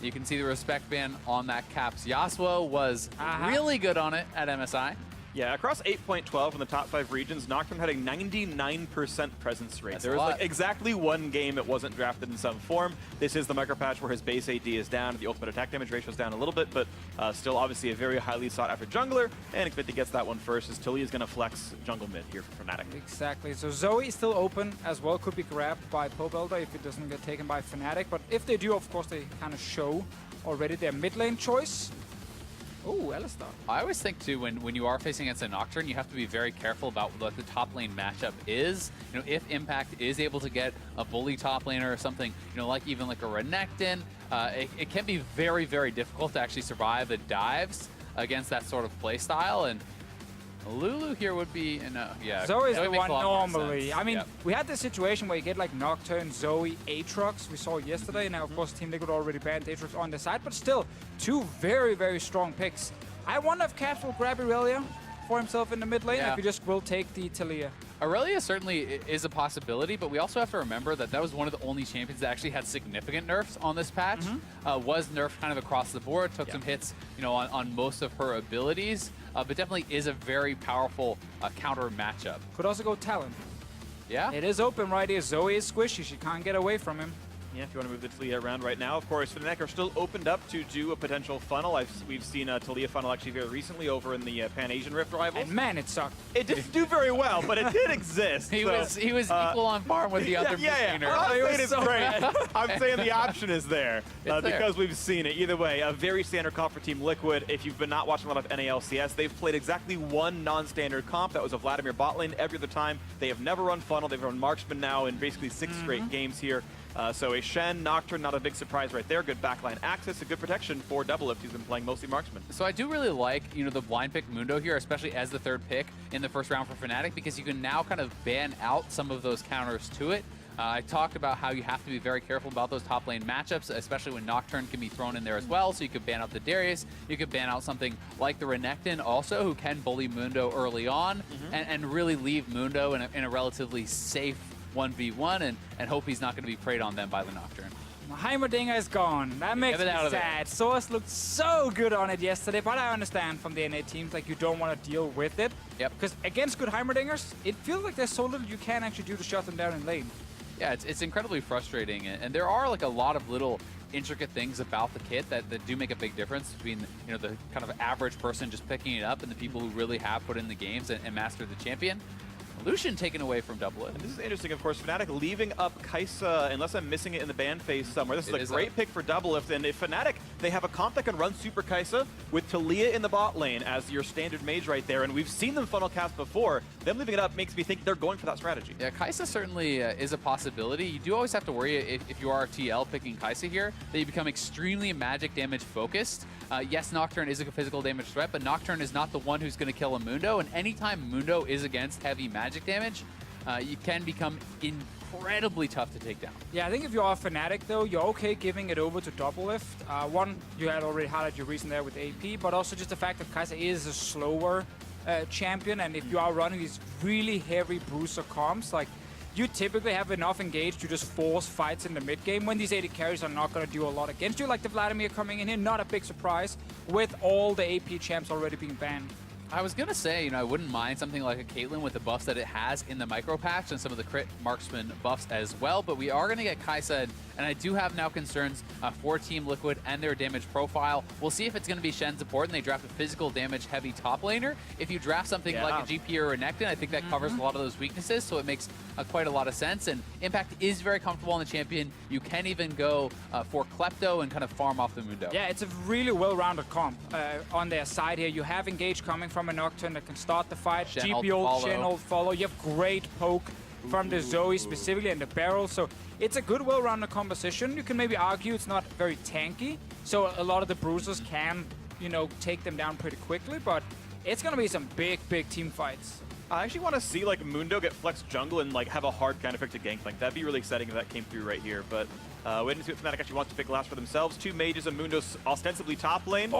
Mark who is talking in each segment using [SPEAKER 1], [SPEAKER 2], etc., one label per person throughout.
[SPEAKER 1] You can see the respect band on that Caps. Yasuo was really good on it at MSI.
[SPEAKER 2] Yeah, across 8.12 from the top 5 regions, Nocturne had a 99% presence rate.
[SPEAKER 1] That's
[SPEAKER 2] there was like exactly one game it wasn't drafted in some form. This is the micro patch where his base AD is down, the ultimate attack damage ratio is down a little bit, but still obviously a very highly sought after jungler, and Xfinity gets that one first as Tilly is going to flex jungle mid here for Fnatic.
[SPEAKER 3] Exactly, so Zoe is still open as well, could be grabbed by Pobelder if it doesn't get taken by Fnatic, but if they do, of course, they kind of show already their mid lane choice. Oh, Alistar.
[SPEAKER 1] I always think, too, when you are facing against a Nocturne, you have to be very careful about what the top lane matchup is. You know, if Impact is able to get a bully top laner or something, you know, like even like a Renekton, it can be very, very difficult to actually survive the dives against that sort of play style. And Lulu here would be, yeah.
[SPEAKER 3] Zoe's the one normally. I mean, we had this situation where you get like Nocturne, Zoe, Aatrox. We saw yesterday. Now, of course, Team Liquid already banned Aatrox on the side, but still, two very, very strong picks. I wonder if Caps will grab Irelia for himself in the mid lane, if he just will take the Taliyah.
[SPEAKER 1] Irelia certainly is a possibility, but we also have to remember that that was one of the only champions that actually had significant nerfs on this patch. Was nerfed kind of across the board, took some hits, you know, on most of her abilities, but definitely is a very powerful counter matchup.
[SPEAKER 3] Could also go Talon.
[SPEAKER 1] Yeah.
[SPEAKER 3] It is open right here. Zoe is squishy. She can't get away from him.
[SPEAKER 2] Yeah, if you want to move the Taliyah around right now. Of course, Fnatic are still opened up to do a potential funnel. We've seen a Taliyah funnel actually very recently over in the Pan-Asian Rift Rivals.
[SPEAKER 3] And man, it sucked.
[SPEAKER 2] It didn't do very well, but it did exist.
[SPEAKER 1] He was equal on par with the other mainers.
[SPEAKER 2] I'm saying it's great. I'm saying the option is there because we've seen it. Either way, a very standard comp for Team Liquid. If you've been not watching a lot of NA LCS, they've played exactly one non-standard comp. That was a Vladimir bot lane. Every other time, they have never run funnel. They've run marksman now in basically 6 straight games here. So a Shen, Nocturne, not a big surprise right there. Good backline access, a good protection for Doublelift. He's been playing mostly marksman.
[SPEAKER 1] So I do really like, you know, the blind pick Mundo here, especially as the third pick in the first round for Fnatic, because you can now kind of ban out some of those counters to it. I talked about how you have to be very careful about those top lane matchups, especially when Nocturne can be thrown in there as well. So you could ban out the Darius, you could ban out something like the Renekton also, who can bully Mundo early on and really leave Mundo in a relatively safe 1v1 and hope he's not going to be preyed on them by the Nocturne.
[SPEAKER 3] Heimerdinger is gone. That makes me sad. Source looked so good on it yesterday, but I understand from the NA teams, like, you don't want to deal with it. Because against good Heimerdingers, it feels like there's so little you can actually do to shut them down in lane.
[SPEAKER 1] Yeah, it's incredibly frustrating, and there are like a lot of little intricate things about the kit that do make a big difference between, you know, the kind of average person just picking it up and the people who really have put in the games and mastered the champion. Lucian taken away from Doublelift.
[SPEAKER 2] And this is interesting, of course. Fnatic leaving up Kai'Sa, unless I'm missing it in the ban phase somewhere. This is a great pick for Doublelift. And if Fnatic, they have a comp that can run Super Kai'Sa with Taliyah in the bot lane as your standard mage right there. And we've seen them funnel cast before. Them leaving it up makes me think they're going for that strategy.
[SPEAKER 1] Yeah, Kai'Sa certainly is a possibility. You do always have to worry if you are TL picking Kai'Sa here, that you become extremely magic damage focused. Yes, Nocturne is a physical damage threat, but Nocturne is not the one who's going to kill a Mundo. And anytime Mundo is against heavy magic damage, you can become incredibly tough to take down.
[SPEAKER 3] Yeah, I think if you are a Fnatic, though, you're okay giving it over to Doublelift. One, you had already highlighted your reason there with AP, but also just the fact that Kai'Sa is a slower champion, and if you are running these really heavy bruiser comps, like, you typically have enough engaged to just force fights in the mid game when these AD carries are not going to do a lot against you, like the Vladimir coming in here. Not a big surprise with all the AP champs already being banned.
[SPEAKER 1] I was going to say, you know, I wouldn't mind something like a Caitlyn with the buffs that it has in the micro patch and some of the crit marksman buffs as well, but we are going to get Kai'Sa, and I do have now concerns for Team Liquid and their damage profile. We'll see if it's going to be Shen support and they draft a physical damage heavy top laner. If you draft something like a GP or a Renekton, I think that covers a lot of those weaknesses, so it makes quite a lot of sense. And Impact is very comfortable on the champion. You can even go for Klepto and kind of farm off the Mundo.
[SPEAKER 3] Yeah, it's a really well-rounded comp on their side here. You have Engage coming from a Nocturne that can start the fight. GP ult, Shen ult, follow. You have great poke from the Zoe specifically and the barrel. So it's a good, well-rounded composition. You can maybe argue it's not very tanky. So a lot of the bruisers can, you know, take them down pretty quickly. But it's going to be some big, big team fights.
[SPEAKER 2] I actually want to see like Mundo get flex jungle and like have a hard counter pick to Gangplank. That'd be really exciting if that came through right here. But wait and see what Fnatic actually wants to pick last for themselves. Two mages and Mundo's ostensibly top lane.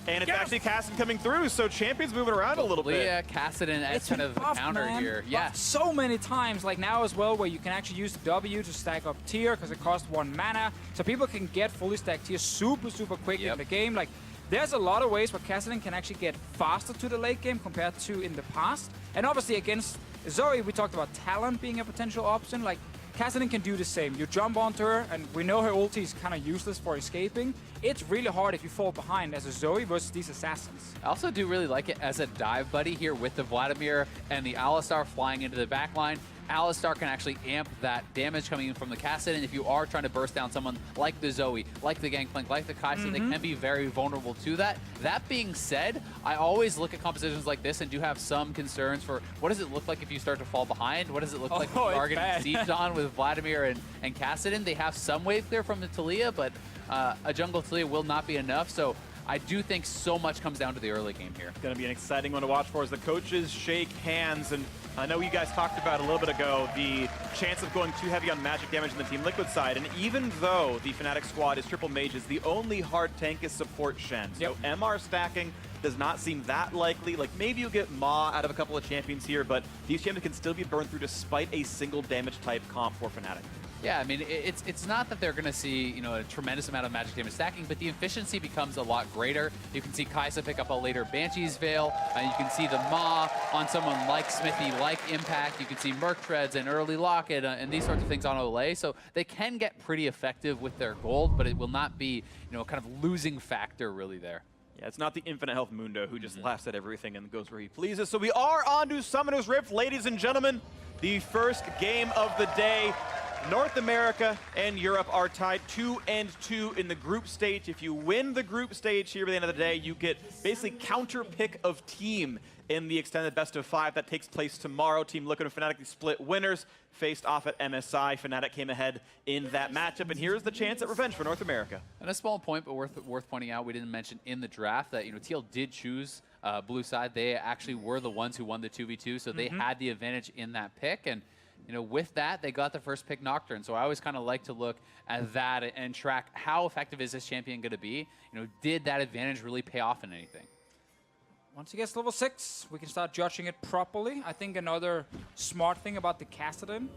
[SPEAKER 2] And it's actually Cassidon coming through, so Champion's moving around a little bit.
[SPEAKER 1] Yeah, Cassidon as kind of the counter here. Yeah.
[SPEAKER 3] So many times, like now as well, where you can actually use the W to stack up tier because it costs 1 mana. So people can get fully stacked tier super quick in the game. Like, there's a lot of ways where Cassidon can actually get faster to the late game compared to in the past. And obviously against Zoe, we talked about talent being a potential option. Like, Cassidon can do the same. You jump onto her, and we know her ulti is kind of useless for escaping. It's really hard if you fall behind as a Zoe versus these assassins.
[SPEAKER 1] I also do really like it as a dive buddy here with the Vladimir and the Alistar flying into the back line. Alistar can actually amp that damage coming in from the Cassidon. If you are trying to burst down someone like the Zoe, like the Gangplank, like the Kai'Sa, they can be very vulnerable to that. That being said, I always look at compositions like this and do have some concerns for what does it look like if you start to fall behind? What does it look like if you are getting sieged on with Vladimir and Cassidon? They have some wave clear from the Taliyah, but a jungle Taliyah will not be enough. So I do think so much comes down to the early game here.
[SPEAKER 2] It's going to be an exciting one to watch for as the coaches shake hands. And I know you guys talked about a little bit ago the chance of going too heavy on magic damage on the Team Liquid side. And even though the Fnatic squad is triple mages, the only hard tank is support Shen. So MR stacking does not seem that likely. Like, maybe you'll get Ma out of a couple of champions here, but these champions can still be burned through despite a single damage type comp for Fnatic.
[SPEAKER 1] Yeah, I mean, it's not that they're going to see, you know, a tremendous amount of magic damage stacking, but the efficiency becomes a lot greater. You can see Kai'Sa pick up a later Banshee's Veil, and you can see the Ma on someone like Smithy, like Impact. You can see Merc Treads and early Locket and these sorts of things on Olay. So they can get pretty effective with their gold, but it will not be, you know, a kind of losing factor really there.
[SPEAKER 2] Yeah, it's not the infinite health Mundo who just laughs at everything and goes where he pleases. So we are on to Summoner's Rift, ladies and gentlemen. The first game of the day. North America and Europe are tied 2-2 in the group stage. If you win the group stage here by the end of the day, you get basically counter pick of team in the extended best of 5 that takes place tomorrow. Team Liquid and Fnatic, the split winners, faced off at MSI. Fnatic came ahead in that matchup, and here's the chance at revenge for North America.
[SPEAKER 1] And a small point, but worth pointing out, we didn't mention in the draft that, you know, TL did choose blue side. They actually were the ones who won the 2v2, so they had the advantage in that pick. And you know, with that, they got the first pick Nocturne. So I always kind of like to look at that and track how effective is this champion going to be. You know, did that advantage really pay off in anything?
[SPEAKER 3] Once he gets level 6, we can start judging it properly. I think another smart thing about the Cassidon,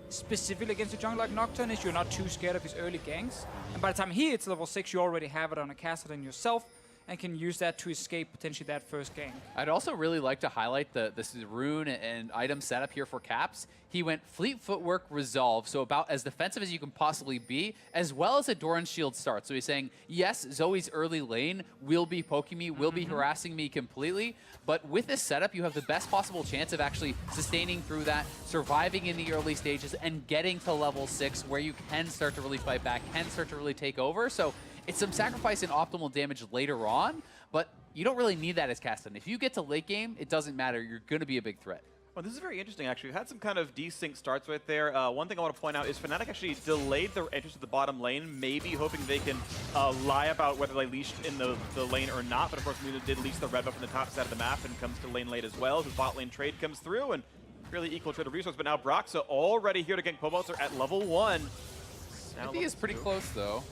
[SPEAKER 3] specifically against a jungle like Nocturne, is you're not too scared of his early ganks. And by the time he hits level 6, you already have it on a Cassidon yourself, and can use that to escape potentially that first gank.
[SPEAKER 1] I'd also really like to highlight this rune and item setup here for Caps. He went Fleet Footwork Resolve, so about as defensive as you can possibly be, as well as a Doran Shield start. So he's saying, yes, Zoe's early lane will be poking me, will be harassing me completely, but with this setup, you have the best possible chance of actually sustaining through that, surviving in the early stages, and getting to level 6 where you can start to really fight back, can start to really take over. So it's some sacrifice in optimal damage later on, but you don't really need that as Cassidon. If you get to late game, it doesn't matter. You're going to be a big threat.
[SPEAKER 2] Well, this is very interesting, actually. We've had some kind of desync starts right there. One thing I want to point out is Fnatic actually delayed their entrance to the bottom lane, maybe hoping they can lie about whether they leashed in the lane or not. But of course, Mundo did leash the red buff from the top side of the map and comes to lane late as well. His bot lane trade comes through and fairly equal trade of resource. But now Broxa already here to gank Pobos at level 1.
[SPEAKER 1] He is pretty close, though.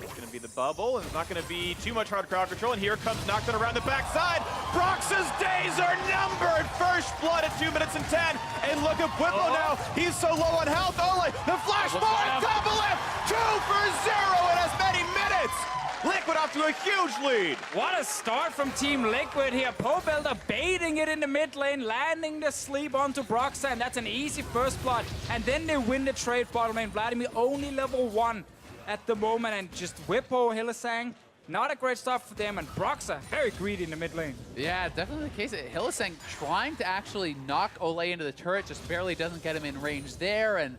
[SPEAKER 2] It's going to be the bubble, and it's not going to be too much hard crowd control. And here comes Nocturne around the backside. Broxa's days are numbered. First blood at 2 minutes and 10. And look at Whippo now. He's so low on health. Only the flash forward, double it. 2 for 0 in as many minutes. Liquid off to a huge lead.
[SPEAKER 3] What a start from Team Liquid here. Pobelter baiting it in the mid lane, landing the sleep onto Broxa, and that's an easy first blood. And then they win the trade bottom lane. Vladimir only level 1 at the moment, and just Whippo, Hylissang, not a great start for them, and Broxa very greedy in the mid lane.
[SPEAKER 1] Yeah, definitely the case. Hylissang trying to actually knock Olay into the turret, just barely doesn't get him in range there, and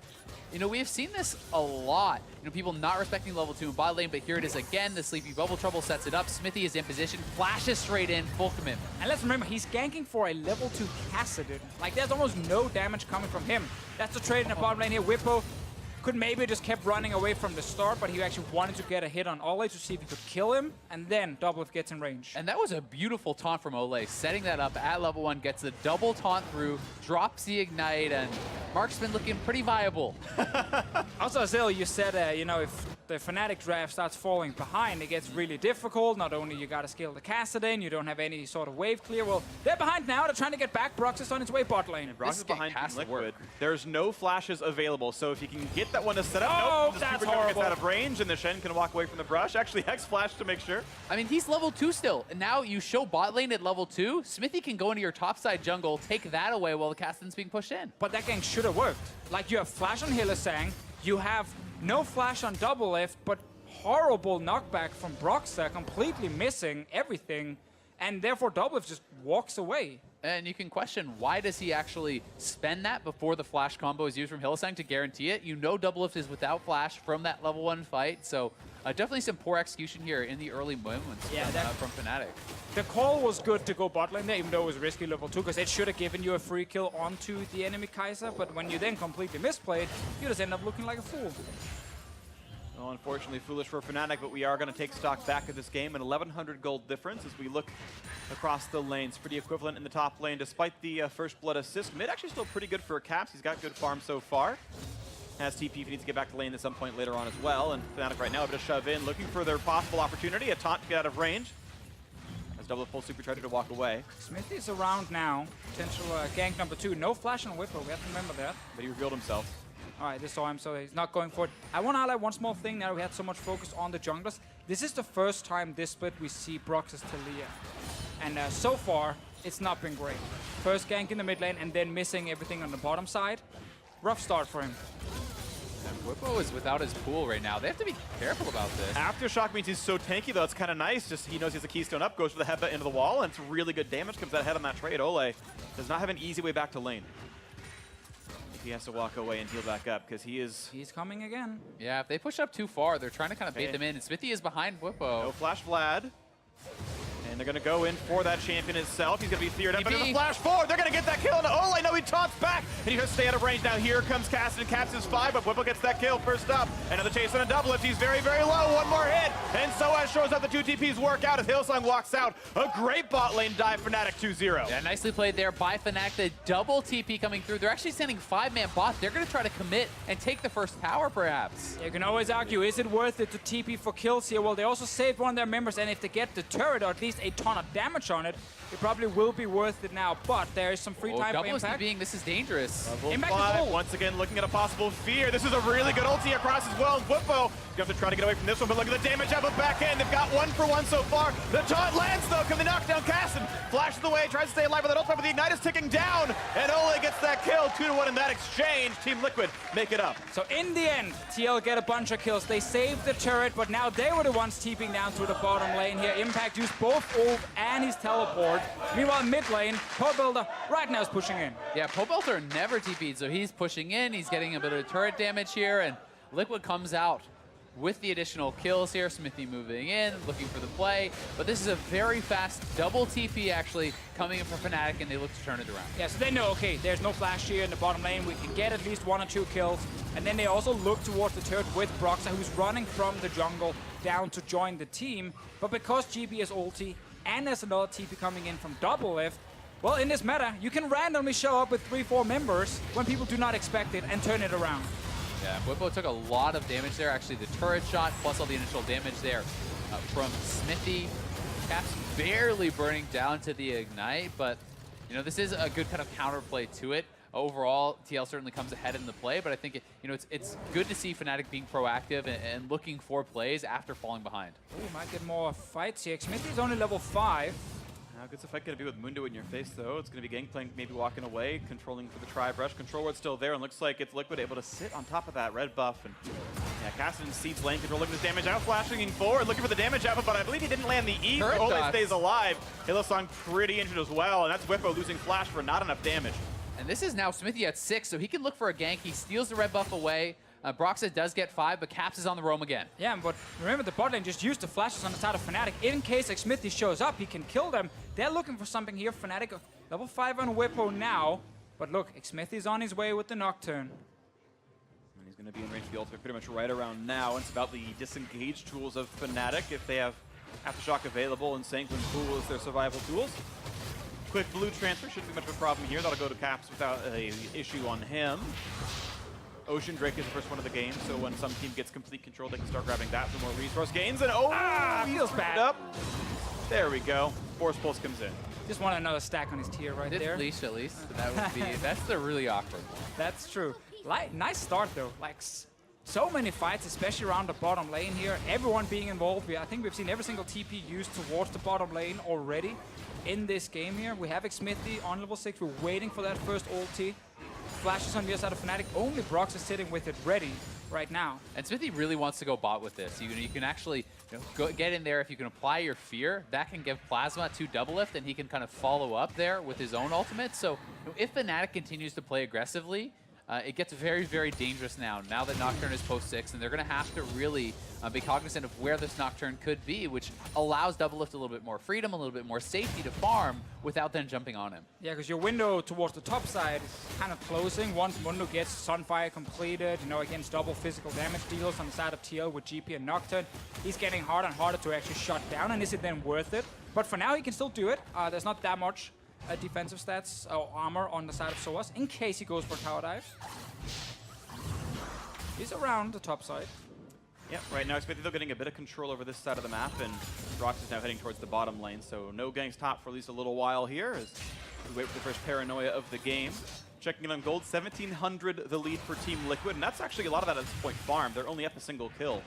[SPEAKER 1] you know, we've seen this a lot. You know, people not respecting level 2 in bot lane, but here it is again. The Sleepy Bubble Trouble sets it up. Smithy is in position, flashes straight in, full commitment.
[SPEAKER 3] And let's remember, he's ganking for a level 2 Cassidon. Like, there's almost no damage coming from him. That's the trade in the bottom lane here. Whippo could maybe just kept running away from the start, but he actually wanted to get a hit on Olay to see if he could kill him, and then Doublelift gets in range.
[SPEAKER 1] And that was a beautiful taunt from Olay, setting that up at level 1, gets the double taunt through, drops the Ignite, and Mark's been looking pretty viable.
[SPEAKER 3] Also, Azil, you said, you know, if the Fnatic draft starts falling behind, it gets really difficult. Not only you gotta scale the Kassadin, you don't have any sort of wave clear. Well, they're behind now. They're trying to get back. Brox is on his way bot lane.
[SPEAKER 2] And Brox is behind
[SPEAKER 1] has to
[SPEAKER 2] Liquid.
[SPEAKER 1] work.
[SPEAKER 2] There's no flashes available, so if you can get that one to set up,
[SPEAKER 3] Oh,
[SPEAKER 2] nope,
[SPEAKER 3] that's
[SPEAKER 2] the Super Jumper gets
[SPEAKER 3] horrible.
[SPEAKER 2] out of range, and the Shen can walk away from the brush. Actually, Hex flash to make sure.
[SPEAKER 1] I mean, he's level 2 still. And now you show bot lane at level 2. Smithy can go into your topside jungle, take that away while the Kassadin's being pushed in.
[SPEAKER 3] But that gank should have worked. Like, you have flash on Hylissang, you have no flash on double lift, but horrible knockback from Broxah, completely missing everything, and therefore double lift just walks away.
[SPEAKER 1] And you can question, why does he actually spend that before the flash combo is used from Hylissang to guarantee it? You know double lift is without flash from that level 1 fight, so definitely some poor execution here in the early moments from Fnatic.
[SPEAKER 3] The call was good to go bot lane there, even though it was risky level 2, because it should have given you a free kill onto the enemy Kai'Sa, but when you then completely misplayed, you just end up looking like a fool.
[SPEAKER 2] Well, unfortunately, foolish for Fnatic, but we are going to take stock back of this game. An 1,100 gold difference as we look across the lanes. Pretty equivalent in the top lane, despite the first blood assist. Mid actually still pretty good for Caps. He's got good farm so far. Has TP if he needs to get back to lane at some point later on as well. And Fnatic right now a bit of shove in, looking for their possible opportunity. A taunt to get out of range. As double full supercharger to walk away.
[SPEAKER 3] Smithy's around now. Potential gank number 2. No flash on Whippo, we have to remember that.
[SPEAKER 2] But he revealed himself.
[SPEAKER 3] All right, this saw him, so he's not going for it. I want to highlight one small thing now. We had so much focus on the junglers. This is the first time this split we see Brox's Talia. And so far, it's not been great. First gank in the mid lane and then missing everything on the bottom side. Rough start for him.
[SPEAKER 1] And Whippo is without his pool right now. They have to be careful about this.
[SPEAKER 2] Aftershock means he's so tanky, though. It's kind of nice. Just he knows he has a keystone up, goes for the headbutt into the wall, and it's really good damage. Comes out ahead on that trade. Ole does not have an easy way back to lane. He has to walk away and heal back up because
[SPEAKER 3] He's coming again.
[SPEAKER 1] Yeah, if they push up too far, they're trying to kind of bait them in. And Smithy is behind Whippo.
[SPEAKER 2] No flash Vlad. And they're going to go in for that champion itself. He's going to be feared up into the flash forward. They're going to get that kill. And oh, I know he taunts back. And he's going to stay out of range. Now here comes Kassadin. Caps his 5, but Whippo gets that kill first up. Another chase on a double lift. He's very, very low. One more hit. And Soaz shows up. The 2 TPs work out as Hylissang walks out. A great bot lane dive for Fnatic 2-0.
[SPEAKER 1] Yeah, nicely played there by Fnatic. The double TP coming through. They're actually sending 5-man bot. They're going to try to commit and take the first tower, perhaps.
[SPEAKER 3] You can always argue, is it worth it to TP for kills here? Well, they also saved one of their members, and if they get the turret or at least a ton of damage on it, it probably will be worth it now. But there is some free time for Impact.
[SPEAKER 1] This is dangerous.
[SPEAKER 2] Level
[SPEAKER 3] Impact
[SPEAKER 2] 5,
[SPEAKER 3] is
[SPEAKER 2] once again looking at a possible fear. This is a really good ulti across as well. Whippo, you have to try to get away from this one, but look at the damage up and back end. They've got 1-for-1 so far. The taunt lands though. Can they knock down Kassadin? Flashes away, tries to stay alive with that ultimate, but the Ignite is ticking down. And Ole gets that kill. 2-1 in that exchange. Team Liquid make it up.
[SPEAKER 3] So in the end, TL get a bunch of kills. They saved the turret, but now they were the ones TPing down to the bottom lane here. Impact used both ult and his teleport. Meanwhile, mid lane, Pobuilder right now is pushing in.
[SPEAKER 1] Yeah, Pobuilder never TP'd, so he's pushing in. He's getting a bit of turret damage here, and Liquid comes out with the additional kills here. Smithy moving in, looking for the play. But this is a very fast double TP actually coming in from Fnatic, and they look to turn it around.
[SPEAKER 3] Yeah, so they know, okay, there's no flash here in the bottom lane. We can get at least 1 or 2 kills. And then they also look towards the turret with Broxah, who's running from the jungle down to join the team. But because GB is ulti, and there's another TP coming in from double lift, well, in this meta, you can randomly show up with 3-4 members when people do not expect it and turn it around.
[SPEAKER 1] Yeah, Whippo took a lot of damage there. Actually, the turret shot plus all the initial damage there from Smithy. Caps barely burning down to the Ignite, but you know, this is a good kind of counterplay to it. Overall, TL certainly comes ahead in the play, but I think it's good to see Fnatic being proactive and looking for plays after falling behind.
[SPEAKER 3] Ooh, might get more fights here. Smithy's only level 5.
[SPEAKER 2] How good's the fight going to be with Mundo in your face, though? It's going to be Gangplank maybe walking away, controlling for the tri-brush. Control ward's still there, and looks like it's Liquid able to sit on top of that red buff. And yeah, Kassadin seeds lane control, looking at his damage out, flashing forward, looking for the damage output, but I believe he didn't land the E. Ole stays alive. Hylissang pretty injured as well, and that's Whippo losing flash for not enough damage.
[SPEAKER 1] And this is now Smithy at 6, so he can look for a gank. He steals the red buff away. Broxah does get 5, but Caps is on the roam again.
[SPEAKER 3] Yeah, but remember the bot lane just used the flashes on the side of Fnatic. In case Smithy shows up, he can kill them. They're looking for something here. Fnatic level 5 on Whippo now. But look, Smithy's on his way with the Nocturne.
[SPEAKER 2] And he's going to be in range for the ultimate pretty much right around now. It's about the disengage tools of Fnatic if they have Aftershock available and Sanguine Pool as their survival tools. Quick blue transfer, shouldn't be much of a problem here. That'll go to Caps without an issue on him. Ocean Drake is the first one of the game, so when some team gets complete control, they can start grabbing that for more resource gains. And he
[SPEAKER 3] feels
[SPEAKER 2] screwed
[SPEAKER 3] bad.
[SPEAKER 2] up. There we go. Force Pulse comes in.
[SPEAKER 3] Just want another stack on his tier right there.
[SPEAKER 1] Leash at least. That would be, that's the really awkward one.
[SPEAKER 3] That's true. Nice start though. Like so many fights, especially around the bottom lane here. Everyone being involved. I think we've seen every single TP used towards the bottom lane already in this game here. We have Xmithy on level 6. We're waiting for that first ulti. Flashes on the other side of Fnatic. Only Brox is sitting with it ready right now.
[SPEAKER 1] And Smithy really wants to go bot with this. You can actually go get in there. If you can apply your fear, that can give Plasma 2 double lift, and he can kind of follow up there with his own ultimate. So if Fnatic continues to play aggressively, it gets very, very dangerous now that Nocturne is post 6, and they're going to have to really be cognizant of where this Nocturne could be, which allows double lift a little bit more freedom, a little bit more safety to farm without then jumping on him.
[SPEAKER 3] Yeah, because your window towards the top side is kind of closing. Once Mundo gets Sunfire completed, against double physical damage deals on the side of TL with GP and Nocturne, he's getting harder and harder to actually shut down, and is it then worth it? But for now, he can still do it. There's not that much defensive stats or armor on the side of Soas in case he goes for tower dive. He's around the top side.
[SPEAKER 2] Yeah, right now Xmithy though getting a bit of control over this side of the map, and Brox is now heading towards the bottom lane, so no gangs top for at least a little while here as we wait for the first paranoia of the game. Checking in on gold, 1,700 the lead for Team Liquid, and that's actually a lot of that at this point farm. They're only up a single kill.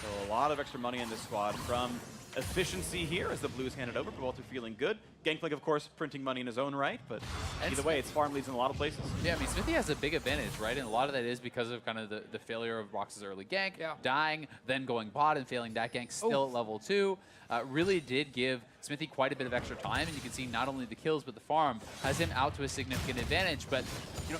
[SPEAKER 2] So a lot of extra money in this squad from efficiency here as the Blues hand it over. Walter feeling good. Gangplank, of course, printing money in his own right, but either way, it's farm leads in a lot of places.
[SPEAKER 1] Yeah, I mean, Smithy has a big advantage, right? And a lot of that is because of kind of the failure of Brox's early gank, dying, then going bot and failing that gank still at level 2. Really did give Smithy quite a bit of extra time, and you can see not only the kills, but the farm has him out to a significant advantage. But,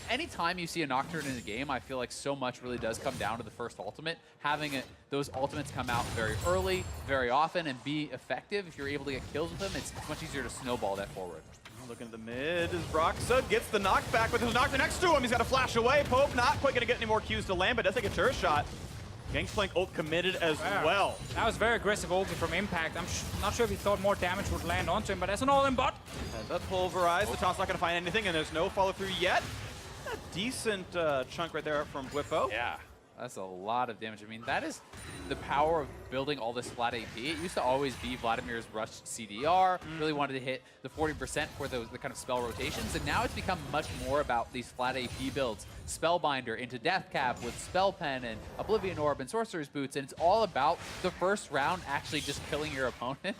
[SPEAKER 1] anytime you see a Nocturne in the game, I feel like so much really does come down to the first ultimate. Having those ultimates come out very early, very often, and be effective. If you're able to get kills with them, it's much easier to snowball that forward.
[SPEAKER 2] Looking at the mid as Broxa gets the knockback with his Nocturne next to him. He's got to flash away. Pope not quite going to get any more Qs to land, but does take a turret shot. Gangplank ult committed as well.
[SPEAKER 3] That was very aggressive ulti from Impact. I'm not sure if he thought more damage would land onto him, but that's an all-in bot.
[SPEAKER 2] That pulverized. The taunt's not going to find anything, and there's no follow-through yet. A decent chunk right there from Whippo.
[SPEAKER 1] Yeah, that's a lot of damage. I mean, that is the power of building all this flat AP. It used to always be Vladimir's rushed CDR, really wanted to hit the 40% for the kind of spell rotations, and now it's become much more about these flat AP builds. Spellbinder into Death Cap with Spell Pen and Oblivion Orb and Sorcerer's Boots, and it's all about the first round actually just killing your opponent.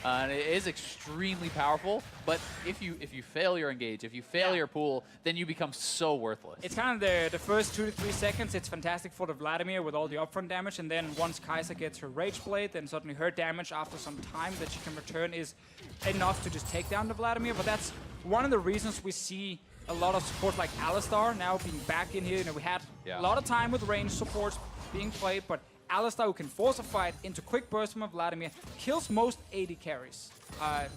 [SPEAKER 1] And it is extremely powerful, but if you fail your engage, if you fail your pool, then you become so worthless.
[SPEAKER 3] It's kind of the first 2 to 3 seconds, it's fantastic for the Vladimir with all the upfront damage, and then once Kai'Sa gets her Rage Blade, then suddenly her damage after some time that she can return is enough to just take down the Vladimir. But that's one of the reasons we see a lot of support like Alistar now being back in here. We had a lot of time with range supports being played, but Alistar, who can force a fight into quick burst from a Vladimir, kills most AD carries.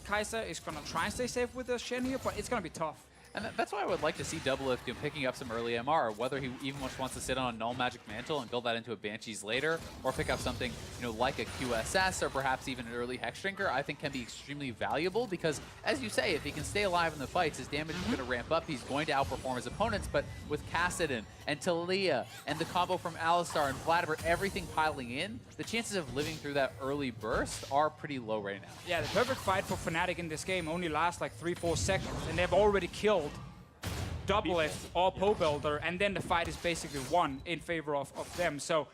[SPEAKER 3] Kai'Sa is going to try and stay safe with the Shen here, but it's going to be tough.
[SPEAKER 1] And that's why I would like to see Doublelift picking up some early MR, whether he even wants to sit on a Null Magic Mantle and build that into a Banshees later, or pick up something like a QSS or perhaps even an early Hex Drinker, I think can be extremely valuable because, as you say, if he can stay alive in the fights, his damage is going to ramp up. He's going to outperform his opponents, but with Kassadin and Talia and the combo from Alistar and Vladimir, everything piling in, the chances of living through that early burst are pretty low right now.
[SPEAKER 3] Yeah, the perfect fight for Fnatic in this game only lasts like 3-4 seconds, and they've already killed Doublelift or Pope Elder, and then the fight is basically won in favor of them. So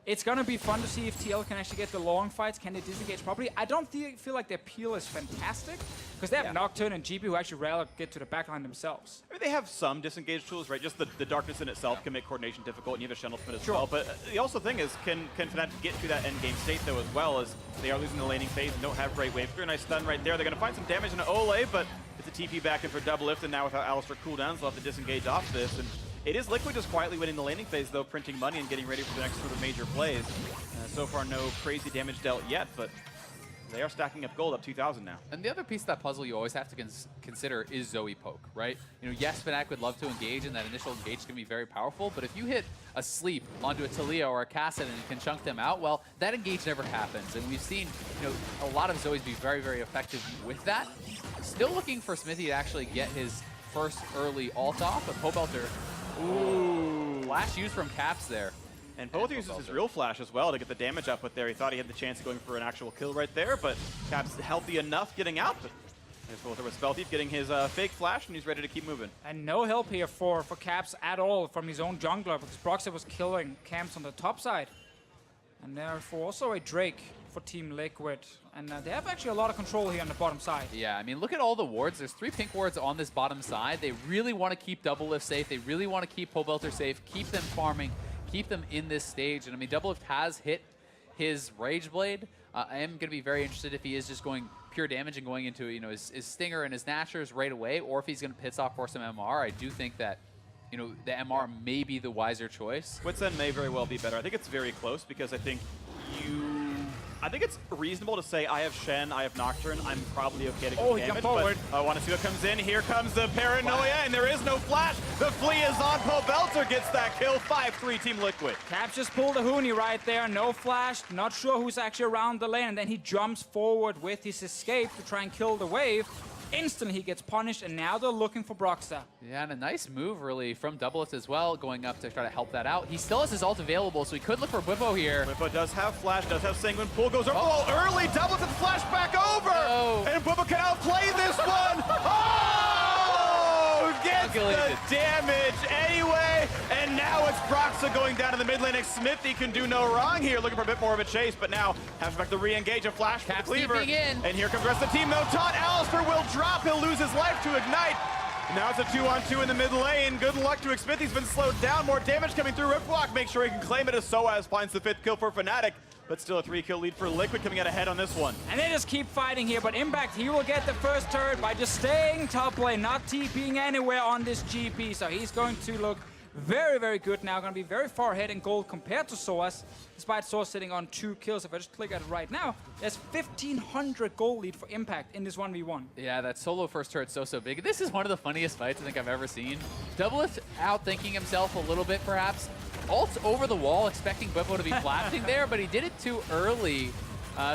[SPEAKER 3] it's going to be fun to see if TL can actually get the long fights. Can they disengage properly? I don't feel like their peel is fantastic, because they have Nocturne and GP who actually rarely get to the backline themselves.
[SPEAKER 2] I mean, they have some disengage tools, right? Just the darkness in itself can make coordination difficult, and you have a Shen ultimate as well. But the also thing is, can Fnatic get to that end game state, though, as well, as they are losing the laning phase and don't have great wave clear. Nice stun right there. They're going to find some damage in Ole, but it's a TP back in for Doublelift, and now without Alistar cooldowns, they'll have to disengage off this. And it is Liquid just quietly winning the laning phase, though, printing money and getting ready for the next sort of major plays. So far, no crazy damage dealt yet, but they are stacking up gold, up 2,000 now.
[SPEAKER 1] And the other piece of that puzzle you always have to consider is Zoe poke, right? Yes, Fnatic would love to engage, and that initial engage can be very powerful, but if you hit a sleep onto a Talia or a Kassadin and you can chunk them out, well, that engage never happens. And we've seen, a lot of Zoes be very, very effective with that. Still looking for Smithy to actually get his first early ult off, but Pope Elder.
[SPEAKER 2] Ooh.
[SPEAKER 1] flash used from Caps there.
[SPEAKER 2] And both uses his real flash as well to get the damage output there. He thought he had the chance of going for an actual kill right there, but Caps healthy enough getting out. As well, there was Spellthief getting his fake flash, and he's ready to keep moving.
[SPEAKER 3] And no help here for Caps at all from his own jungler, because Broxah was killing camps on the top side. And therefore also a Drake for Team Liquid. And they have actually a lot of control here on the bottom side.
[SPEAKER 1] Yeah, I mean, look at all the wards. There's 3 pink wards on this bottom side. They really want to keep Doublelift safe. They really want to keep Pobelter safe, keep them farming, keep them in this stage. And I mean, Doublelift has hit his Rage Blade. I am going to be very interested if he is just going pure damage and going into, you know, his Stinger and his Nashers right away, or if he's going to piss off for some MR. I do think that, you know, the MR may be the wiser choice.
[SPEAKER 2] Wits End may very well be better. I think it's very close because I think it's reasonable to say I have Shen, I have Nocturne, I'm probably okay to go damage, but I want to see what comes in. Here comes the Paranoia, and there is no flash. The Flea is on. Pobelter gets that kill. 5-3 Team Liquid.
[SPEAKER 3] Caps just pulled a Hoonie right there. No flash. Not sure who's actually around the lane. And then he jumps forward with his escape to try and kill the wave. Instantly he gets punished, and now they're looking for Broxah.
[SPEAKER 1] Yeah, and a nice move really from Doublelift as well, going up to try to help that out. He still has his ult available, so he could look for Bwipo here.
[SPEAKER 2] Bwipo does have flash, does have Sanguine. Pool goes over. Oh, early. Doublelift and flash back over.
[SPEAKER 1] Oh.
[SPEAKER 2] And Bwipo can outplay this one. Oh! Gets the damage anyway. And now it's Broxah going down to the mid lane. Smithy can do no wrong here, looking for a bit more of a chase, but now has back to re-engage a flash for the cleaver.
[SPEAKER 1] In.
[SPEAKER 2] And here comes the rest of the team, though. Taunt Alistair will drop. He'll lose his life to Ignite. Now it's a 2-on-2 in the mid lane. Good luck to Xmith. He's been slowed down. More damage coming through. Ripwalk, make sure he can claim it as Soaz finds the 5th kill for Fnatic. But still a 3-kill lead for Liquid, coming out ahead on this one.
[SPEAKER 3] And they just keep fighting here, but Impact, he will get the first turret by just staying top lane, not TPing anywhere on this GP. So he's going to look very, very good now. Going to be very far ahead in gold compared to Soaz, despite Soaz sitting on 2 kills. If I just click at it right now, there's 1,500 gold lead for Impact in this 1v1.
[SPEAKER 1] Yeah, that solo first turret's so big. This is one of the funniest fights I think I've ever seen. Doublelift outthinking himself a little bit, perhaps. Ult's over the wall, expecting Bwipo to be flashing there, but he did it too early.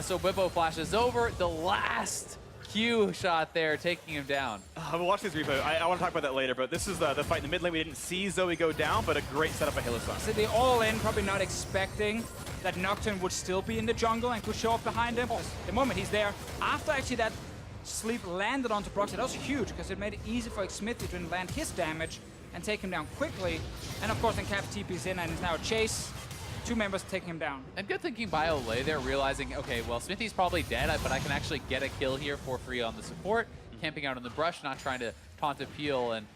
[SPEAKER 1] So Bwipo flashes over. The last Q shot there, taking him down.
[SPEAKER 2] We'll watch this replay. I want to talk about that later, but this is the fight in the mid lane. We didn't see Zoe go down, but a great setup by Hylissang.
[SPEAKER 3] So they all in, probably not expecting that Nocturne would still be in the jungle and could show up behind him. The moment he's there, after actually that sleep landed onto Broxah, that was huge because it made it easy for Xmithy to land his damage and take him down quickly. And of course, then Cap TP's in and is now a chase. 2 members taking him down.
[SPEAKER 1] And good thinking by Olay there, realizing, okay, well, Smithy's probably dead, but I can actually get a kill here for free on the support. Camping out in the brush, not trying to taunt appeal. And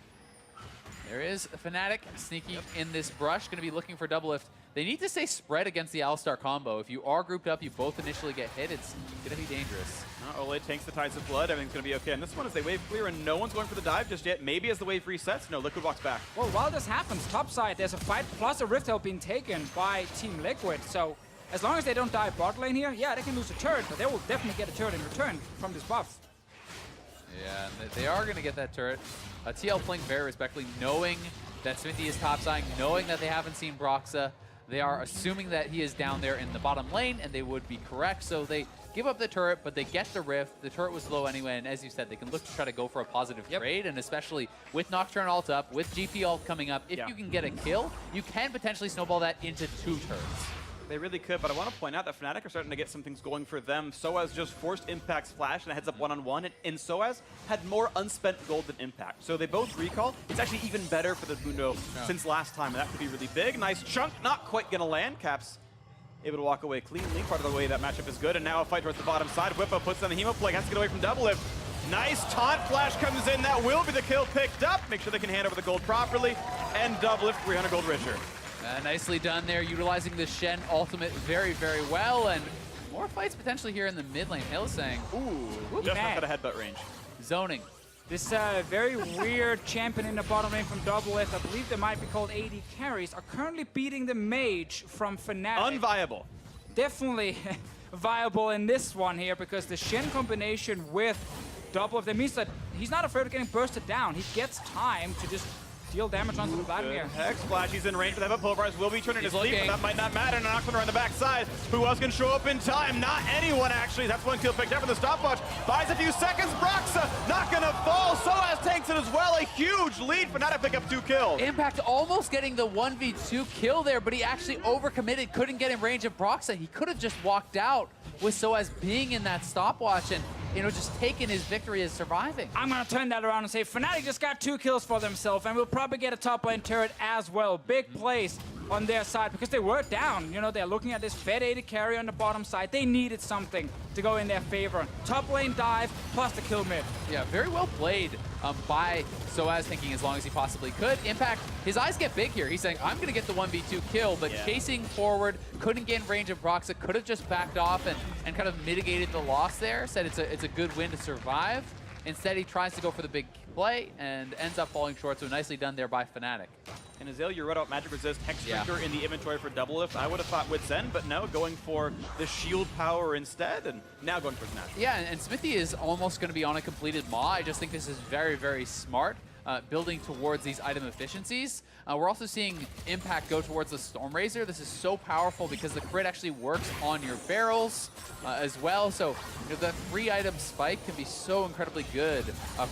[SPEAKER 1] there is Fnatic sneaking in this brush, going to be looking for Doublelift. They need to stay spread against the Alistar combo. If you are grouped up, you both initially get hit, it's going to be dangerous.
[SPEAKER 2] Olay tanks the Tides of Blood. Everything's going to be okay. And this one is they wave clear, and no one's going for the dive just yet. Maybe as the wave resets. No, Liquid walks back.
[SPEAKER 3] Well, while this happens, topside, there's a fight plus a Rift Help being taken by Team Liquid. So as long as they don't die bot lane here, yeah, they can lose a turret, but they will definitely get a turret in return from this buff.
[SPEAKER 1] Yeah, and they are going to get that turret. TL playing very respectfully, knowing that Smithy is topside, knowing that they haven't seen Broxah. They are assuming that he is down there in the bottom lane, and they would be correct. So they give up the turret, but they get the Rift. The turret was low anyway, and as you said, they can look to try to go for a positive trade, and especially with Nocturne ult up, with GP ult coming up, if you can get a kill, you can potentially snowball that into 2 turrets.
[SPEAKER 2] They really could, but I want to point out that Fnatic are starting to get some things going for them. Soaz just forced Impact's flash and a heads up one-on-one, and Soaz had more unspent gold than Impact. So they both recall. It's actually even better for the Mundo since last time, and that could be really big. Nice chunk, not quite going to land. Caps able to walk away cleanly. Part of the way that matchup is good, and now a fight towards the bottom side. Bwipo puts on the Hemo Plague, has to get away from Doublelift. Nice taunt flash comes in. That will be the kill picked up. Make sure they can hand over the gold properly, and Doublelift 300 gold richer.
[SPEAKER 1] Nicely done there, utilizing the Shen ultimate very, very well, and more fights potentially here in the mid lane. Hylissang,
[SPEAKER 2] Just not got a headbutt range.
[SPEAKER 1] Zoning.
[SPEAKER 3] This very weird champion in the bottom lane from Doublelift, I believe they might be called AD carries, are currently beating the mage from Fnatic.
[SPEAKER 2] Unviable.
[SPEAKER 3] Definitely viable in this one here, because the Shen combination with Doublelift, that means that he's not afraid of getting bursted down. He gets time to just deal damage onto the Vladimir.
[SPEAKER 2] Hex Flash, he's in range, but that Pulverize will be turning to sleep,
[SPEAKER 1] looking.
[SPEAKER 2] but that might not matter. And Noxman on the backside. Who else can show up in time? Not anyone, actually. That's one kill picked up for the stopwatch. Buys a few seconds. Broxa not gonna fall. Soaz tanks it as well. A huge lead. Fnatic pick up 2 kills.
[SPEAKER 1] Impact almost getting the 1v2 kill there, but he actually overcommitted, couldn't get in range of Broxa. He could have just walked out with Soaz being in that stopwatch and, you know, just taking his victory as surviving.
[SPEAKER 3] I'm going to turn that around and say Fnatic just got 2 kills for themselves, and we'll probably get a top lane turret as well. Big plays on their side because they were down. You know, they're looking at this Fed AD carry on the bottom side. They needed something to go in their favor. Top lane dive plus the kill mid.
[SPEAKER 1] Yeah, very well played by Soaz, thinking as long as he possibly could. Impact, his eyes get big here. He's saying, I'm going to get the 1v2 kill, but chasing forward, couldn't get in range of Broxa, could have just backed off and kind of mitigated the loss there. Said it's a good win to survive. Instead, he tries to go for the big play and ends up falling short, so nicely done there by Fnatic.
[SPEAKER 2] And Azale, you wrote out Magic Resist, Hex Drinker in the inventory for double lift. I would have thought Wit's End, but no, going for the shield power instead, and now going for Snatch.
[SPEAKER 1] Yeah, and Smithy is almost going to be on a completed Maw. I just think this is very, very smart, building towards these item efficiencies. We're also seeing Impact go towards the Stormrazor. This is so powerful because the crit actually works on your barrels as well. So, you know, the 3-item spike can be so incredibly good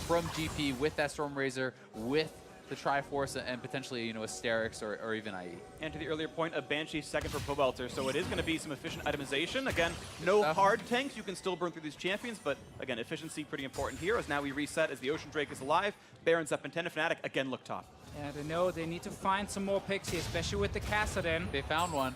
[SPEAKER 1] from GP with that Stormrazor, with the Triforce, and potentially, you know, Asterix or even IE.
[SPEAKER 2] And to the earlier point, a Banshee second for Pobelter, so it is going to be some efficient itemization. Again, no hard tanks. You can still burn through these champions, but again, efficiency pretty important here, as now we reset as the Ocean Drake is alive. Baron's up in 10, and Fnatic again look top.
[SPEAKER 3] Yeah, they know they need to find some more picks here, especially with the Kassadin.
[SPEAKER 1] They found one.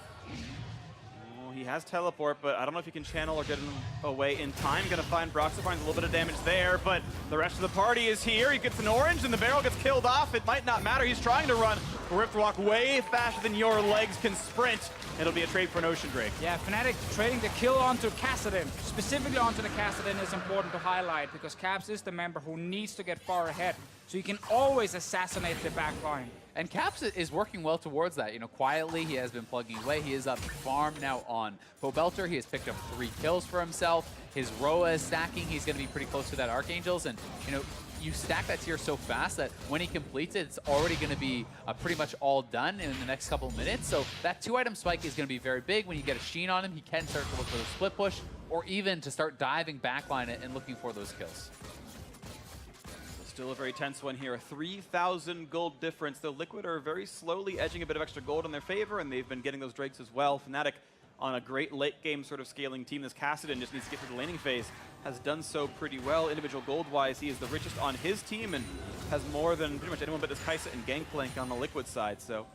[SPEAKER 2] He has teleport, but I don't know if he can channel or get him away in time. Gonna find Broxa, finds a little bit of damage there, but the rest of the party is here. He gets an orange, and the barrel gets killed off. It might not matter. He's trying to run. Riftwalk way faster than your legs can sprint. It'll be a trade for an Ocean Drake.
[SPEAKER 3] Yeah, Fnatic trading the kill onto Kassadin. Specifically onto the Kassadin is important to highlight because Caps is the member who needs to get far ahead. So you can always assassinate the back line.
[SPEAKER 1] And Caps is working well towards that. You know, quietly, he has been plugging away. He is up farm now on Pobelter. He has picked up 3 kills for himself. His Roa is stacking. He's going to be pretty close to that Archangels. And, you know, you stack that tier so fast that when he completes it, it's already going to be pretty much all done in the next couple of minutes. So that 2-item spike is going to be very big. When you get a Sheen on him, he can start to look for the split push, or even to start diving backline and looking for those kills.
[SPEAKER 2] Still a very tense one here. A 3,000 gold difference. The Liquid are very slowly edging a bit of extra gold in their favor, and they've been getting those Drakes as well. Fnatic, on a great late game sort of scaling team, this Kassadin just needs to get through the laning phase, has done so pretty well. Individual gold-wise, he is the richest on his team and has more than pretty much anyone but this Kai'Sa and Gangplank on the Liquid side. So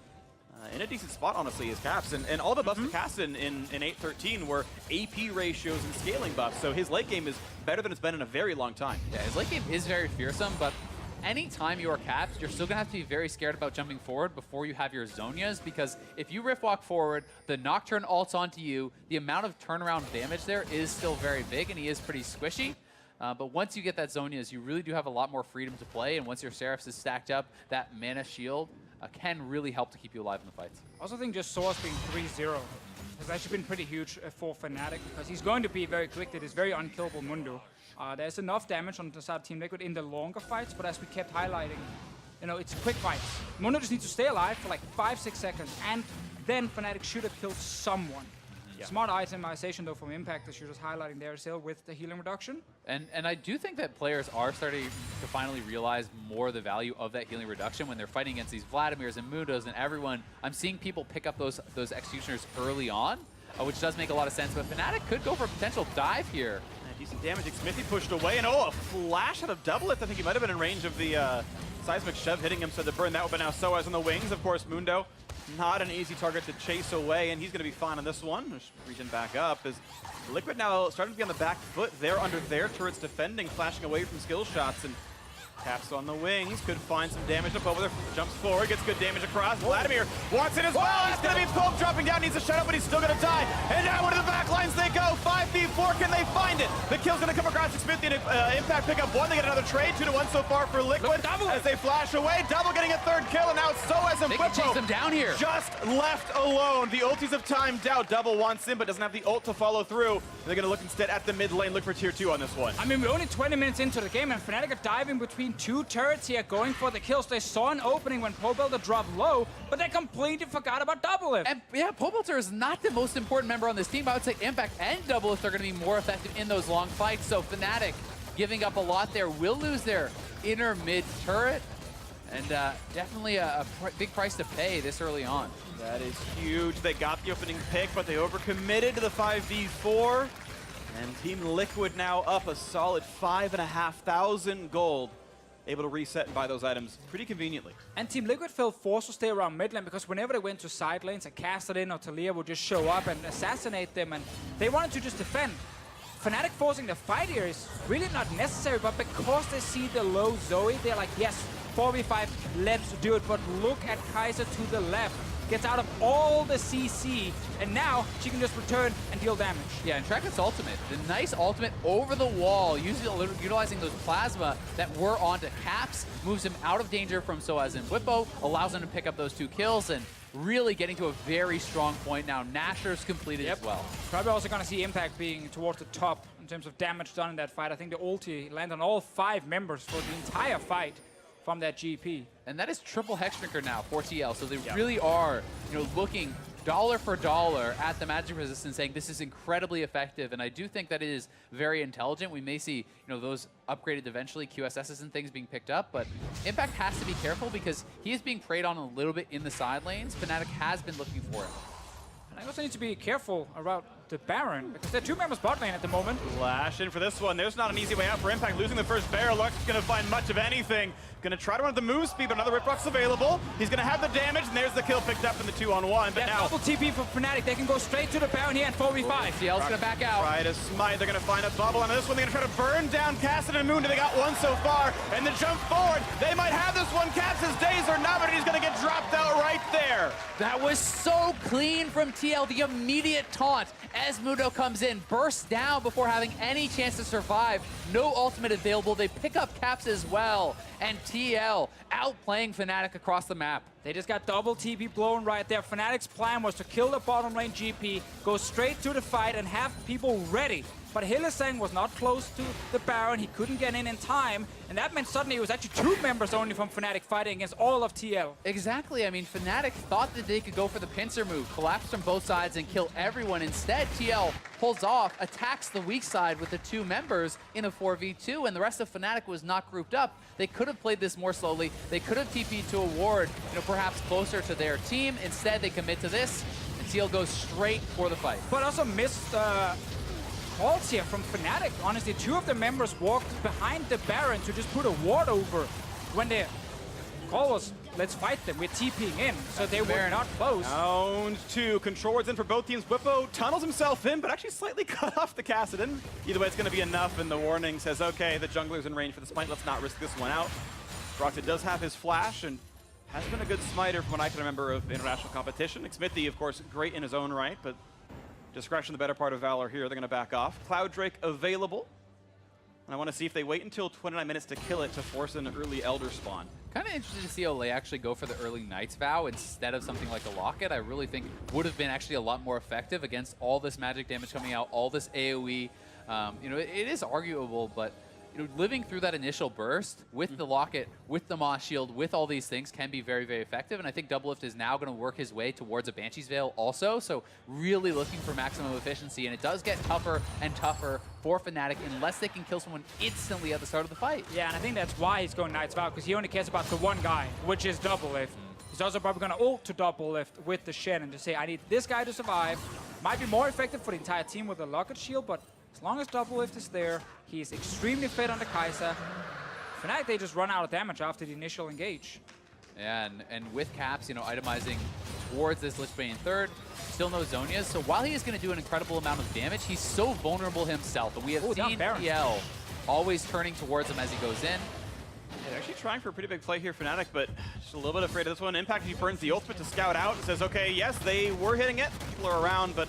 [SPEAKER 2] in a decent spot, honestly, is Caps. And all the buffs to Kassadin in 8.13 were AP ratios and scaling buffs. So his late game is better than it's been in a very long time.
[SPEAKER 1] Yeah, his late game is very fearsome, but anytime you are Caps, you're still going to have to be very scared about jumping forward before you have your Zonias, because if you rift walk forward, the Nocturne ults onto you, the amount of turnaround damage there is still very big, and he is pretty squishy. But once you get that Zonias, you really do have a lot more freedom to play, and once your Seraphs is stacked up, that mana shield can really help to keep you alive in the fights.
[SPEAKER 3] I also think just Soaz being 3-0 has actually been pretty huge for Fnatic because he's going to be very quick to this very unkillable Mundo. There's enough damage on the side of Team Liquid in the longer fights, but as we kept highlighting, you know, it's quick fights. Mundo just needs to stay alive for like 5-6 seconds, and then Fnatic should have killed someone. Yeah. Smart itemization, though, from Impact, as you're just highlighting there, still with the healing reduction.
[SPEAKER 1] And I do think that players are starting to finally realize more the value of that healing reduction when they're fighting against these Vladimirs and Mundos and everyone. I'm seeing people pick up those Executioners early on, which does make a lot of sense. But Fnatic could go for a potential dive here.
[SPEAKER 2] Decent damage. Smithy pushed away, and a flash out of double lift. I think he might have been in range of the seismic shove hitting him, so to burn that, but now Soaz on the wings. Of course, Mundo, not an easy target to chase away, and he's going to be fine on this one. Just reaching back up as Liquid now starting to be on the back foot. They're under their turrets defending, flashing away from skill shots, and Caps on the wings, could find some damage up over there, jumps forward, gets good damage across. Vladimir wants it as well, he's gonna be pulled, dropping down, needs a shut up, but he's still gonna die. And now into the back lines they go, 5v4, can they find it? The kill's gonna come across Smithy, and Impact pick up 1, they get another trade, 2-1 so far for Liquid. As they flash away, Double getting a 3rd kill, and now it's Soaz and
[SPEAKER 1] They can chase them down here.
[SPEAKER 2] Just left alone. The ultis have timed out. Double wants in, but doesn't have the ult to follow through. They're gonna look instead at the mid lane, look for tier 2 on this one.
[SPEAKER 3] I mean, we're only 20 minutes into the game, and Fnatic are diving between between two turrets here going for the kills. They saw an opening when Pobelter dropped low, but they completely forgot about Doublelift.
[SPEAKER 1] And yeah, Pobelter is not the most important member on this team. I would say Impact and Doublelift are going to be more effective in those long fights. So Fnatic giving up a lot there, will lose their inner mid turret. And definitely a big price to pay this early on.
[SPEAKER 2] That is huge. They got the opening pick, but they overcommitted to the 5v4. And Team Liquid now up a solid 5,500 gold. Able to reset and buy those items pretty conveniently.
[SPEAKER 3] And Team Liquid felt forced to stay around mid lane because whenever they went to side lanes, a Casterlin or Talia would just show up and assassinate them, and they wanted to just defend. Fnatic forcing the fight here is really not necessary, but because they see the low Zoe, they're like, yes, 4v5, let's do it. But look at Kai'Sa to the left. Gets out of all the CC, and now she can just return and deal damage.
[SPEAKER 1] Yeah, and Tracket's ultimate, the nice ultimate over the wall, utilizing those plasma that were onto Caps, moves him out of danger from Soaz and Whippo, allows him to pick up those 2 kills, and really getting to a very strong point now. Nasher's completed as well.
[SPEAKER 3] Probably also going to see Impact being towards the top in terms of damage done in that fight. I think the ulti landed on all 5 members for the entire fight from that GP.
[SPEAKER 1] And that is triple Hexdrinker now for TL, so they really are, looking dollar for dollar at the magic resistance, saying this is incredibly effective, and I do think that it is very intelligent. We may see, those upgraded eventually, QSSs and things being picked up, but Impact has to be careful because he is being preyed on a little bit in the side lanes. Fnatic has been looking for it.
[SPEAKER 3] And I also need to be careful about the Baron, because they're 2 members bot lane at the moment.
[SPEAKER 2] Flash in for this one. There's not an easy way out for Impact. Losing the first barrel, Luck's going to find much of anything. Going to try to run the move speed, but another Riprock's available. He's going to have the damage, and there's the kill picked up in the 2-on-1. But now
[SPEAKER 3] double TP for Fnatic. They can go straight to the Baron here at 4v5.
[SPEAKER 1] TL's going to back out.
[SPEAKER 2] Try to smite. They're going to find a bubble on this one. They're going to try to burn down Cassidy and Moon. They got one so far, and the jump forward. They might have this one. Caps' days are not, but he's going to get dropped out right there.
[SPEAKER 1] That was so clean from TL. The immediate taunt as Mundo comes in, bursts down before having any chance to survive. No ultimate available. They pick up Caps as well. And TL outplaying Fnatic across the map.
[SPEAKER 3] They just got double TP blown right there. Fnatic's plan was to kill the bottom lane GP, go straight to the fight, and have people ready. But Hylissang was not close to the Baron. He couldn't get in time. And that meant suddenly it was actually 2 members only from Fnatic fighting against all of TL.
[SPEAKER 1] Exactly. I mean, Fnatic thought that they could go for the pincer move, collapse from both sides and kill everyone. Instead, TL pulls off, attacks the weak side with the 2 members in a 4v2, and the rest of Fnatic was not grouped up. They could have played this more slowly. They could have TP'd to a ward, perhaps closer to their team. Instead, they commit to this, and TL goes straight for the fight.
[SPEAKER 3] But also missed calls here from Fnatic. Honestly, 2 of the members walked behind the Baron to just put a ward over when the call was, let's fight them, we're TPing in, so they were not close.
[SPEAKER 2] Round 2, control wards in for both teams. Whippo tunnels himself in, but actually slightly cut off the Cassidy. Either way, it's going to be enough, and the warning says, okay, the jungler's in range for the smite, let's not risk this one out. Broxton does have his flash, and has been a good smiter from what I can remember of international competition. Xmithie, of course, great in his own right, but discretion the better part of Valor here. They're going to back off. Cloud Drake available. And I want to see if they wait until 29 minutes to kill it to force an early Elder spawn.
[SPEAKER 1] Kind of interested to see Olay actually go for the early Knight's Vow instead of something like a Locket. I really think would have been actually a lot more effective against all this magic damage coming out, all this AoE. It is arguable, but living through that initial burst with the Locket, with the Moss Shield, with all these things can be very, very effective. And I think Doublelift is now going to work his way towards a Banshee's Veil also. So really looking for maximum efficiency. And it does get tougher and tougher for Fnatic unless they can kill someone instantly at the start of the fight.
[SPEAKER 3] Yeah, and I think that's why he's going Knight's Vow, because he only cares about the one guy, which is Doublelift. He's also probably going to ult to Doublelift with the Shen and just say, I need this guy to survive. Might be more effective for the entire team with the Locket Shield, but as long as Doublelift is there, he's extremely fit on the Kai'Sa. Fnatic, they just run out of damage after the initial engage.
[SPEAKER 1] Yeah, and with Caps, itemizing towards this Lich Bane third, still no Zhonya's. So while he is going to do an incredible amount of damage, he's so vulnerable himself. And we have seen TL always turning towards him as he goes in.
[SPEAKER 2] Yeah, they're actually trying for a pretty big play here, Fnatic, but just a little bit afraid of this one. Impact, he burns the ultimate to scout out and says, okay, yes, they were hitting it. People are around, but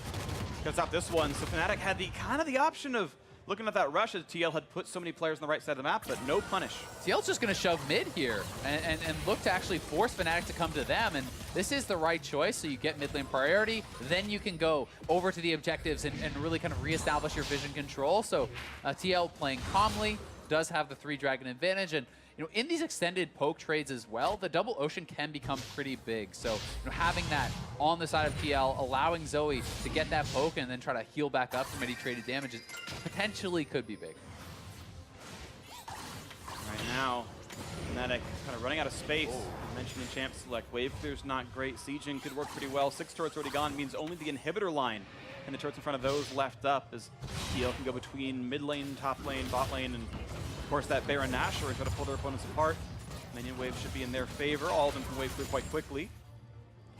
[SPEAKER 2] cuts out this one. So Fnatic had the kind of the option of looking at that rush as TL had put so many players on the right side of the map, but no punish.
[SPEAKER 1] TL's just going to shove mid here and look to actually force Fnatic to come to them. And this is the right choice. So you get mid lane priority, then you can go over to the objectives and really kind of reestablish your vision control. So TL playing calmly, does have the 3 dragon advantage. And in these extended poke trades as well, the double ocean can become pretty big. So having that on the side of TL, allowing Zoe to get that poke and then try to heal back up from any traded damages, potentially could be big.
[SPEAKER 2] Right now, Fnatic kind of running out of space. I mentioned in Champ Select, wave clear's not great. Sieging could work pretty well. 6 turrets already gone, means only the inhibitor line and the turrets in front of those left up as TL can go between mid lane, top lane, bot lane, and of course that Baron Nashor is going to pull their opponents apart. Minion wave should be in their favor. All of them can wave clear quite quickly.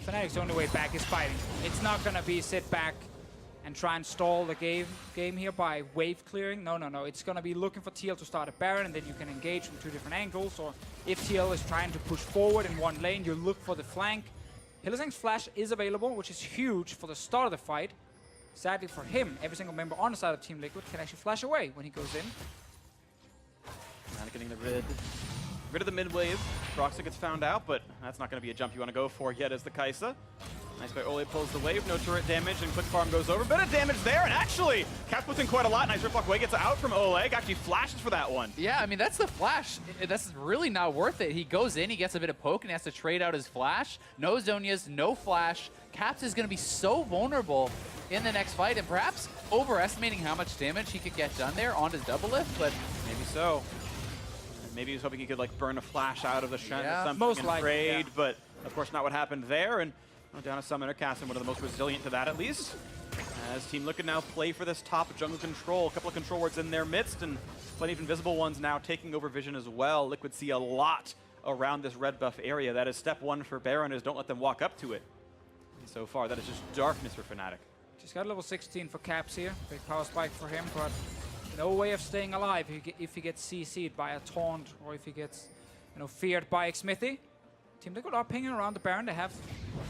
[SPEAKER 3] Fnatic's only way back is fighting. It's not going to be sit back and try and stall the game here by wave clearing. No. It's going to be looking for TL to start a Baron, and then you can engage from 2 different angles. Or if TL is trying to push forward in one lane, you look for the flank. Hylissang's flash is available, which is huge for the start of the fight. Sadly for him, every single member on the side of Team Liquid can actually flash away when he goes in.
[SPEAKER 2] Not getting rid of the mid wave. Broxah gets found out, but that's not going to be a jump you want to go for yet as the Kai'Sa. Nice by Ole pulls the wave, no turret damage, and quick farm goes over. Bit of damage there, and actually, Caps puts in quite a lot. Nice rip block way gets out from Oleg. Actually flashes for that one.
[SPEAKER 1] Yeah, I mean, that's the flash. That's really not worth it. He goes in, he gets a bit of poke, and he has to trade out his flash. No Zhonya's, no flash. Caps is going to be so vulnerable in the next fight, and perhaps overestimating how much damage he could get done there on his double lift, but
[SPEAKER 2] maybe so. Maybe he was hoping he could like burn a flash out of the Shen or something
[SPEAKER 3] most
[SPEAKER 2] and
[SPEAKER 3] likely,
[SPEAKER 2] trade,
[SPEAKER 3] yeah.
[SPEAKER 2] But of course not what happened there. And down a summoner, Cassim, one of the most resilient to that at least. As Team Liquid now play for this top jungle control. A couple of control wards in their midst, and plenty of invisible ones now taking over vision as well. Liquid see a lot around this red buff area. That is step 1 for Baron, is don't let them walk up to it. And so far, that is just darkness for Fnatic.
[SPEAKER 3] Just got level 16 for Caps here. Big power spike for him, but no way of staying alive if he gets CC'd by a taunt or if he gets, feared by Xmithy. Team Liquid are pinging around the Baron. They have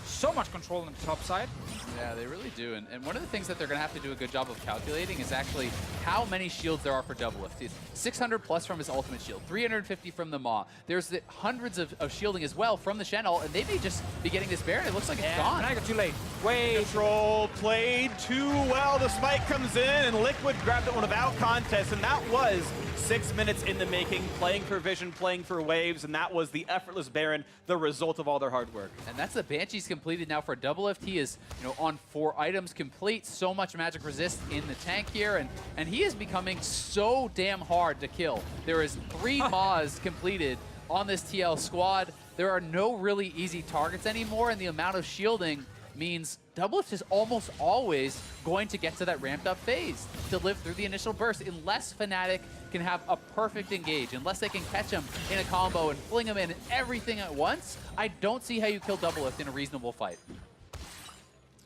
[SPEAKER 3] so much control on the top side.
[SPEAKER 1] Yeah, they really do. And one of the things that they're going to have to do a good job of calculating is actually how many shields there are for Doublelift. It's 600 plus from his ultimate shield, 350 from the Maw. There's hundreds of shielding as well from the Shen ult, and they may just be getting this Baron. It looks like it's gone.
[SPEAKER 3] Fnatic are too late. Wait.
[SPEAKER 2] Control played too well. The spike comes in, and Liquid grabbed that one without contest, and that was 6 minutes in the making, playing for vision, playing for waves, and that was the effortless Baron, the result of all their hard work.
[SPEAKER 1] And that's the Banshee's completed now for Doublelift. He is, on 4 items complete. So much magic resist in the tank here, and he is becoming so damn hard to kill. There is 3 Maws completed on this TL squad. There are no really easy targets anymore, and the amount of shielding means Doublelift is almost always going to get to that ramped up phase to live through the initial burst, unless Fnatic can have a perfect engage, unless they can catch him in a combo and fling him in everything at once. I don't see how you kill Doublelift in a reasonable fight.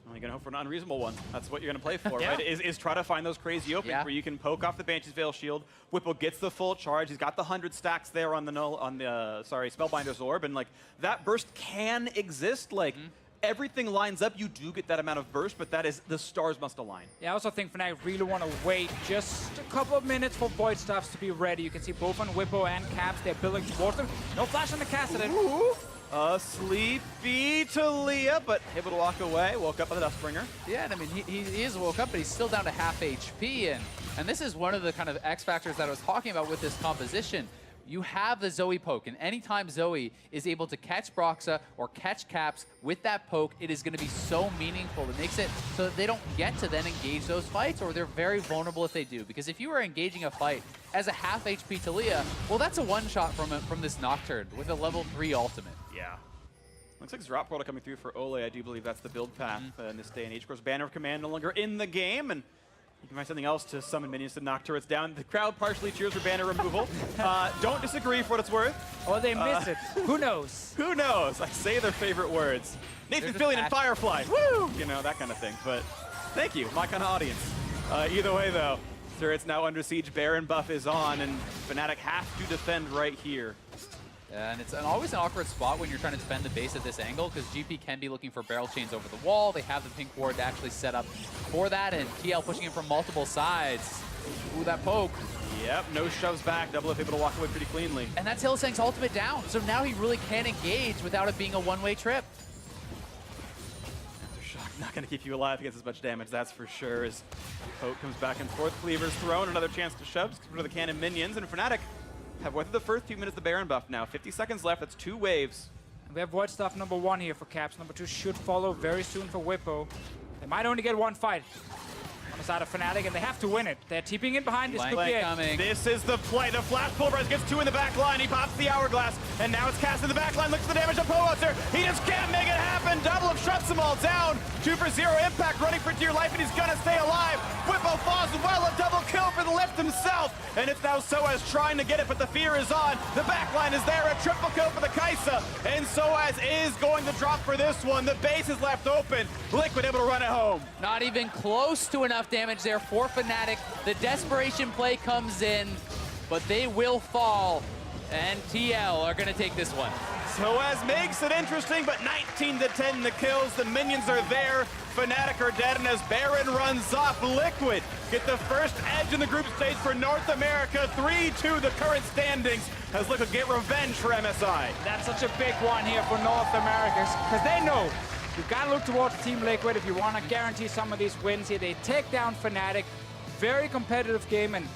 [SPEAKER 2] Well, you're going to hope for an unreasonable one. That's what you're going to play for,
[SPEAKER 3] Yeah.
[SPEAKER 2] right? Is try to find those crazy openings where you can poke off the Banshee's Veil shield. Whipple gets the full charge. He's got the 100 stacks there on the Spellbinder's Orb, and like that burst can exist. Like everything lines up, you do get that amount of burst, but that is the stars must align.
[SPEAKER 3] Yeah, I also think Fnatic really want to wait just a couple of minutes for Void Staffs to be ready. You can see both on Whippo and Caps, they're building towards them. No flash on the Cassidy.
[SPEAKER 2] Sleepy Talia, but able to walk away. Woke up by the Dustbringer.
[SPEAKER 1] Yeah, and I mean, he is woke up, but he's still down to half HP, and this is one of the kind of X factors that I was talking about with this composition. You have the Zoe poke, and anytime Zoe is able to catch Broxah or catch Caps with that poke, it is going to be so meaningful. It makes it so that they don't get to then engage those fights, or they're very vulnerable if they do. Because if you are engaging a fight as a half HP Talia, well, that's a one-shot from this Nocturne with a level 3 ultimate.
[SPEAKER 2] Yeah. Looks like Drop Portal coming through for Ole. I do believe that's the build path in this day and age. Of course, Banner of Command no longer in the game, and you can find something else to summon minions to knock turrets down. The crowd partially cheers for Banner removal. Don't disagree for what it's worth.
[SPEAKER 3] Or they miss it. Who knows?
[SPEAKER 2] Who knows? I say their favorite words. Nathan Fillion and Firefly. Woo! You know, that kind of thing. But thank you, my kind of audience. Either way, though, turret's now under siege. Baron buff is on, and Fnatic have to defend right here.
[SPEAKER 1] And it's always an awkward spot when you're trying to defend the base at this angle, because GP can be looking for barrel chains over the wall. They have the pink ward to actually set up for that, and TL pushing him from multiple sides. Ooh, that poke.
[SPEAKER 2] Yep, no shoves back. Doublelift able to walk away pretty cleanly.
[SPEAKER 1] And that's Hylissang's ultimate down, so now he really can't engage without it being a one-way trip.
[SPEAKER 2] Aftershock not going to keep you alive against as much damage, that's for sure. As poke comes back and forth, Cleaver's thrown, another chance to shove, for the cannon minions, and Fnatic have weathered the first few minutes of the Baron buff now. 50 seconds left. That's 2 waves.
[SPEAKER 3] We have Void Staff number 1 here for Caps. Number 2 should follow very soon for Whippo. They might only get 1 fight on the side of Fnatic, and they have to win it. They're TPing in behind. This could be it.
[SPEAKER 1] Coming.
[SPEAKER 2] This is the play. The flash pulverize gets 2 in the back line. He pops the hourglass, and now it's cast in the back line. Looks at the damage of Poelzer. He just can't make it happen. Double shuts them all down. 2 for 0 impact, running for dear life, and he's gonna stay alive. Whippo falls as well. A double kill for the lift himself, and it's now Soaz trying to get it, but the fear is on. The back line is there. A triple kill for the Kai'Sa, and Soaz is going to drop for this one. The base is left open. Liquid able to run it home.
[SPEAKER 1] Not even close to enough damage there for Fnatic. The desperation play comes in, but they will fall, and TL are going to take this one.
[SPEAKER 2] Soaz makes it interesting, but 19-10 the kills. The minions are there. Fnatic are dead, and as Baron runs off, Liquid get the first edge in the group stage for North America. 3-2 the current standings as Liquid get revenge for MSI.
[SPEAKER 3] That's such a big one here for North America, because they know you've got to look towards Team Liquid if you want to guarantee some of these wins here. They take down Fnatic. Very competitive game, and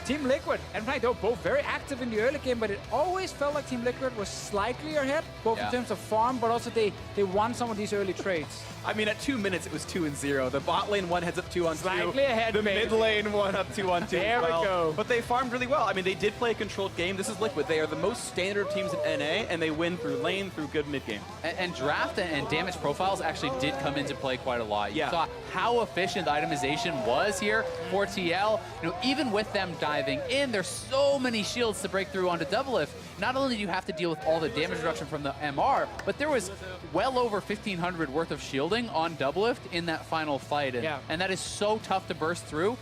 [SPEAKER 3] Team Liquid and Fnatic, they were both very active in the early game, but it always felt like Team Liquid was slightly ahead, both in terms of farm, but also they won some of these early trades.
[SPEAKER 4] I mean, at 2 minutes, it was 2-0. The bot lane one heads up 2-on-2.
[SPEAKER 3] Slightly ahead,
[SPEAKER 2] The
[SPEAKER 3] baby.
[SPEAKER 2] mid lane one up 2-on-2.
[SPEAKER 3] There we go.
[SPEAKER 4] But they farmed really well. I mean, they did play a controlled game. This is Liquid. They are the most standard teams in NA, and they win through lane, through good mid game.
[SPEAKER 1] And draft and damage profiles actually did come into play quite a lot. You saw how efficient the itemization was here for TL. You know, even with them diving in, there's so many shields to break through onto Doublelift. Not only do you have to deal with all the damage reduction from the MR, but there was well over 1,500 worth of shielding on Doublelift in that final fight. And that is so tough to burst through.